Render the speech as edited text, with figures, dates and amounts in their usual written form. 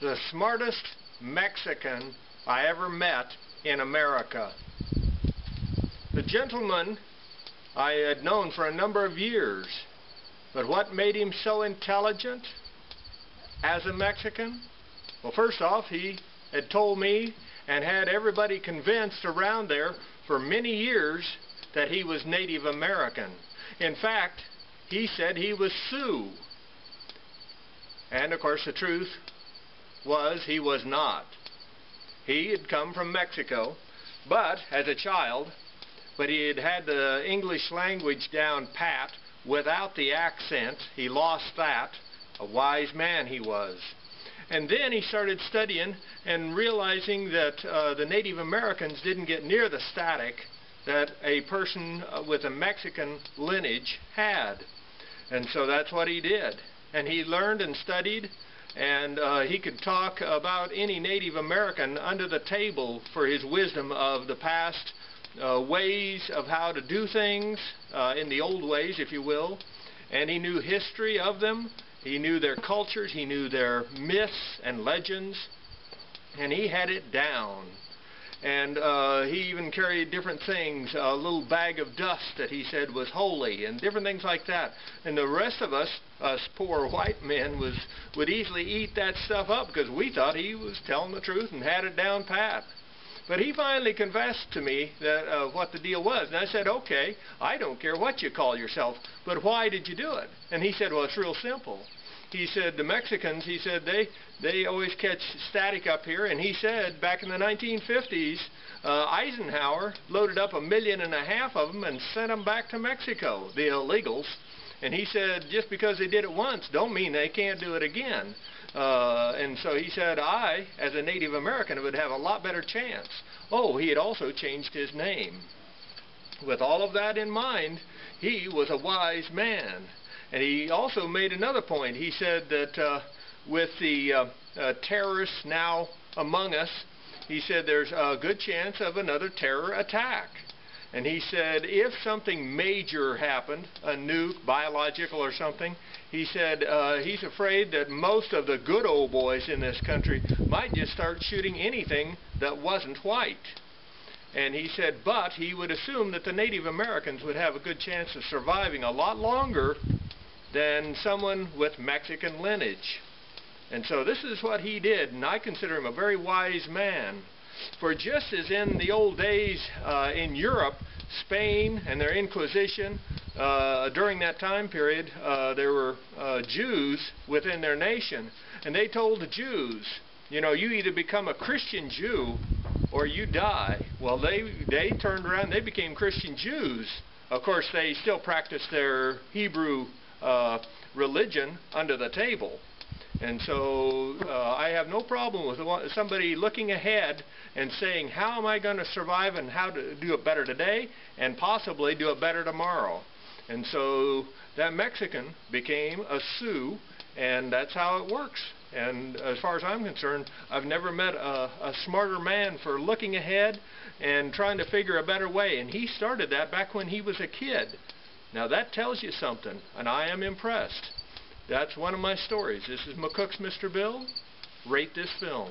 the smartest Mexican I ever met in America. The gentleman I had known for a number of years, but what made him so intelligent as a Mexican? Well, first off, he had told me and had everybody convinced around there for many years that he was Native American. In fact, he said he was Sioux. And of course the truth was he was not. He had come from Mexico, but as a child, but he had had the English language down pat without the accent. He lost that. A wise man he was. And then he started studying and realizing that the Native Americans didn't get near the static that a person with a Mexican lineage had. And so that's what he did. And he learned and studied, and he could talk about any Native American under the table for his wisdom of the past ways of how to do things, in the old ways, if you will. And he knew history of them. He knew their cultures. He knew their myths and legends. And he had it down. And he even carried different things, a little bag of dust that he said was holy, and different things like that. And the rest of us poor white men, would easily eat that stuff up because we thought he was telling the truth and had it down pat. But he finally confessed to me that what the deal was. And I said, okay, I don't care what you call yourself, but why did you do it? And he said, well, it's real simple. He said the Mexicans, he said, they always catch static up here. And he said back in the 1950s, Eisenhower loaded up 1.5 million of them and sent them back to Mexico, the illegals. And he said just because they did it once don't mean they can't do it again. And so he said I, as a Native American, would have a lot better chance. Oh, he had also changed his name. With all of that in mind, he was a wise man. And he also made another point. He said that with the terrorists now among us, he said there's a good chance of another terror attack. And he said if something major happened, a nuke, biological or something, he said he's afraid that most of the good old boys in this country might just start shooting anything that wasn't white. And he said, but he would assume that the Native Americans would have a good chance of surviving a lot longer than someone with Mexican lineage. And so this is what he did, and I consider him a very wise man. For just as in the old days in Europe, Spain and their Inquisition, during that time period, there were Jews within their nation, and they told the Jews, you know, you either become a Christian Jew or you die. Well, they turned around, they became Christian Jews. Of course, they still practiced their Hebrew religion under the table. And so I have no problem with somebody looking ahead and saying, how am I going to survive and how to do it better today and possibly do it better tomorrow. And so that Mexican became a Sioux, and that's how it works. And as far as I'm concerned, I've never met a smarter man for looking ahead and trying to figure a better way. And he started that back when he was a kid. Now that tells you something, and I am impressed. That's one of my stories. This is McCook's Mr. Bill. Rate this film.